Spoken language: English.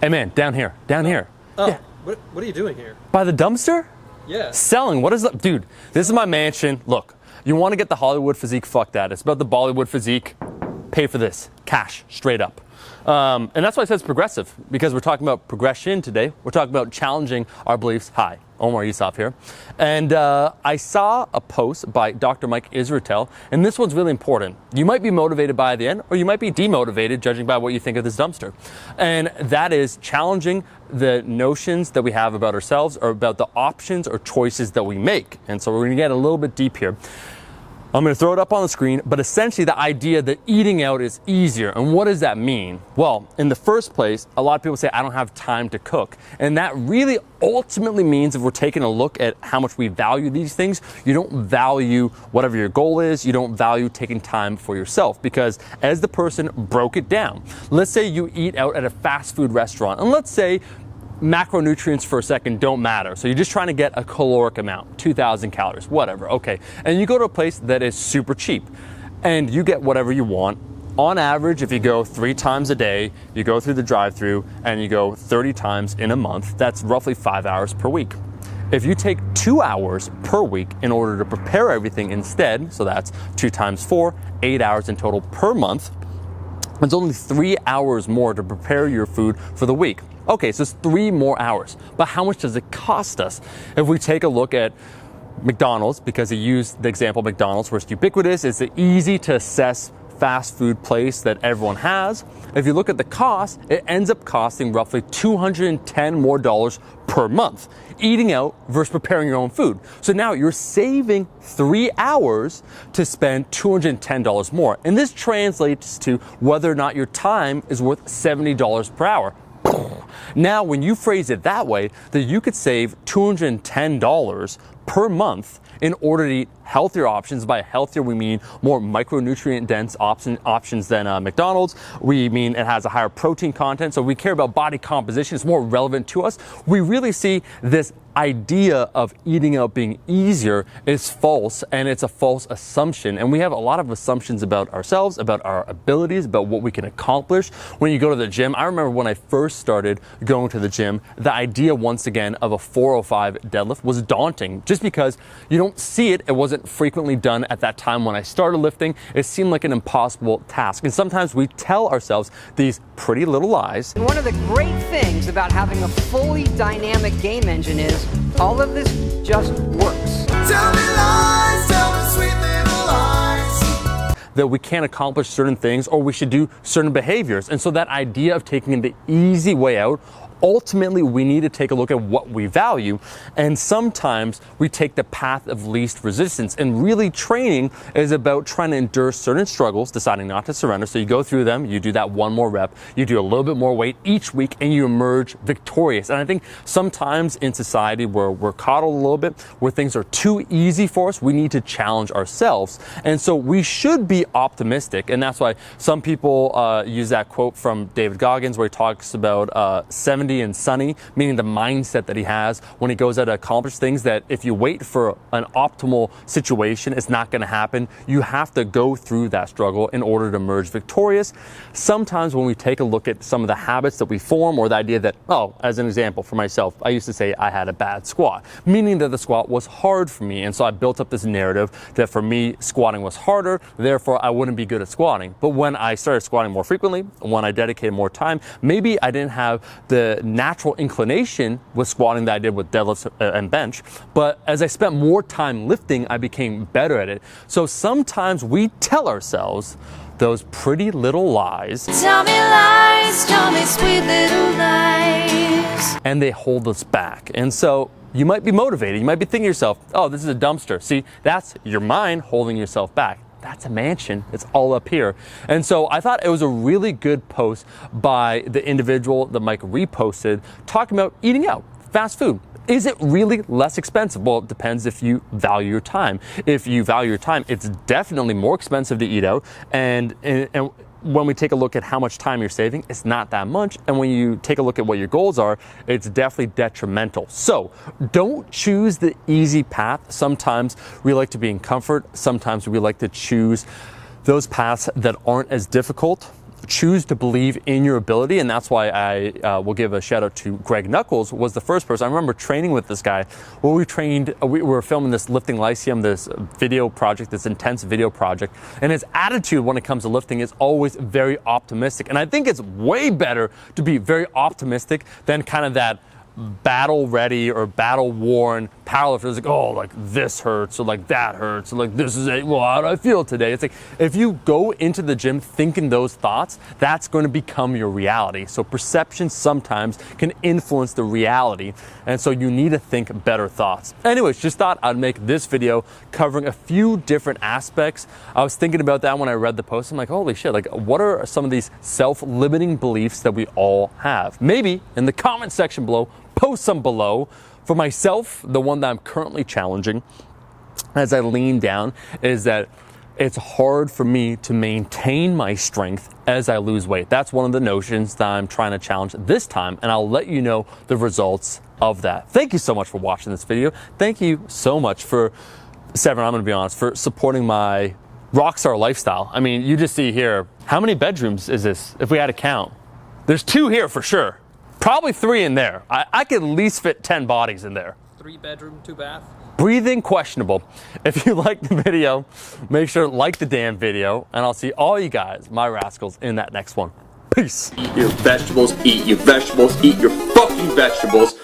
Hey man, down here. Oh, Yeah. what are you doing here? By the dumpster? Yeah. Selling. What is that? Dude, this is my mansion. Look, you want to get the Hollywood physique? Fuck that. It's about the Bollywood physique. Pay for this. Cash. Straight up. And that's why I said it's progressive, because we're talking about progression today. We're talking about challenging our beliefs. Hi, Omar Yusuf here. And I saw a post by Dr. Mike Israetel, and this one's really important. You might be motivated by the end, or you might be demotivated judging by what you think of this dumpster. And that is challenging the notions that we have about ourselves or about the options or choices that we make. And so we're going to get a little bit deep here. I'm going to throw it up on the screen, but essentially the idea that eating out is easier. And what does that mean? Well, in the first place, a lot of people say, I don't have time to cook. And that really ultimately means, if we're taking a look at how much we value these things, you don't value whatever your goal is. You don't value taking time for yourself, because as the person broke it down, let's say you eat out at a fast food restaurant, and let's say macronutrients for a second don't matter. So you're just trying to get a caloric amount, 2,000 calories, whatever. Okay. And you go to a place that is super cheap and you get whatever you want. On average, if you go 3 times a day, you go through the drive-through and you go 30 times in a month, that's roughly 5 hours per week. If you take 2 hours per week in order to prepare everything instead, so that's 2 times 4, 8 hours in total per month, it's only 3 hours more to prepare your food for the week. Okay, so it's 3 more hours. But how much does it cost us? If we take a look at McDonald's, because he used the example of McDonald's, where it's ubiquitous, it's the easy to assess fast food place that everyone has. If you look at the cost, it ends up costing roughly $210 more per month, eating out versus preparing your own food. So now you're saving 3 hours to spend $210 more. And this translates to whether or not your time is worth $70 per hour. Now, when you phrase it that way, that you could save $210 per month in order to eat healthier options. By healthier, we mean more micronutrient dense options than McDonald's. We mean it has a higher protein content. So we care about body composition. It's more relevant to us. We really see this idea of eating out being easier is false, and it's a false assumption. And we have a lot of assumptions about ourselves, about our abilities, about what we can accomplish. When you go to the gym, I remember when I first started going to the gym, the idea once again of a 405 deadlift was daunting, just because you don't see it. It wasn't frequently done at that time when I started lifting. It seemed like an impossible task. And sometimes we tell ourselves these pretty little lies. One of the great things about having a fully dynamic game engine is all of this just works. Tell me lies, tell me sweet little lies. That we can't accomplish certain things, or we should do certain behaviors. And so that idea of taking the easy way out, ultimately we need to take a look at what we value, and sometimes we take the path of least resistance. And really, training is about trying to endure certain struggles, deciding not to surrender. So you go through them, you do that 1 more rep, you do a little bit more weight each week, and you emerge victorious. And I think sometimes in society where we're coddled a little bit, where things are too easy for us, we need to challenge ourselves. And so we should be optimistic, and that's why some people use that quote from David Goggins, where he talks about 70 and sunny, meaning the mindset that he has when he goes out to accomplish things, that if you wait for an optimal situation, it's not going to happen. You have to go through that struggle in order to emerge victorious. Sometimes when we take a look at some of the habits that we form, or the idea that, oh, as an example for myself, I used to say I had a bad squat, meaning that the squat was hard for me. And so I built up this narrative that for me, squatting was harder, therefore I wouldn't be good at squatting. But when I started squatting more frequently, when I dedicated more time, maybe I didn't have the natural inclination with squatting that I did with deadlifts and bench, but as I spent more time lifting, I became better at it. So sometimes we tell ourselves those pretty little lies. Tell me sweet little lies. And they hold us back. And so you might be motivated. You might be thinking to yourself, oh, this is a dumpster. See, that's your mind holding yourself back. That's a mansion. It's all up here. And so I thought it was a really good post by the individual that Mike reposted, talking about eating out, fast food. Is it really less expensive? Well, it depends if you value your time. If you value your time, it's definitely more expensive to eat out. And when we take a look at how much time you're saving, it's not that much. And when you take a look at what your goals are, it's definitely detrimental. So don't choose the easy path. Sometimes we like to be in comfort. Sometimes we like to choose those paths that aren't as difficult. choose to believe in your ability, and that's why I will give a shout out to Greg Nuckols, was the first person. I remember training with this guy where we were filming this Lifting Lyceum, this video project, this intense video project, and his attitude when it comes to lifting is always very optimistic. And I think it's way better to be very optimistic than kind of that battle ready or battle worn powerlifter is like, oh, like this hurts or like that hurts or like this is it. Well, how do I feel today? It's like if you go into the gym thinking those thoughts, that's going to become your reality. So perception sometimes can influence the reality, and so you need to think better thoughts. Anyways, just thought I'd make this video covering a few different aspects. I was thinking about that when I read the post. I'm like, holy shit, like what are some of these self-limiting beliefs that we all have? Maybe in the comment section below, post some below. For myself, the one that I'm currently challenging as I lean down is that it's hard for me to maintain my strength as I lose weight. That's one of the notions that I'm trying to challenge this time, and I'll let you know the results of that. Thank you so much for watching this video. Thank you so much for, Severin, I'm gonna be honest, for supporting my rockstar lifestyle. I mean, you just see here, how many bedrooms is this if we had to count? There's 2 here for sure. Probably 3 in there. I could at least fit 10 bodies in there. 3 bedroom, 2 bath. Breathing questionable. If you like the video, make sure to like the damn video, and I'll see all you guys, my rascals, in that next one. Peace. Eat your vegetables, eat your vegetables, eat your fucking vegetables.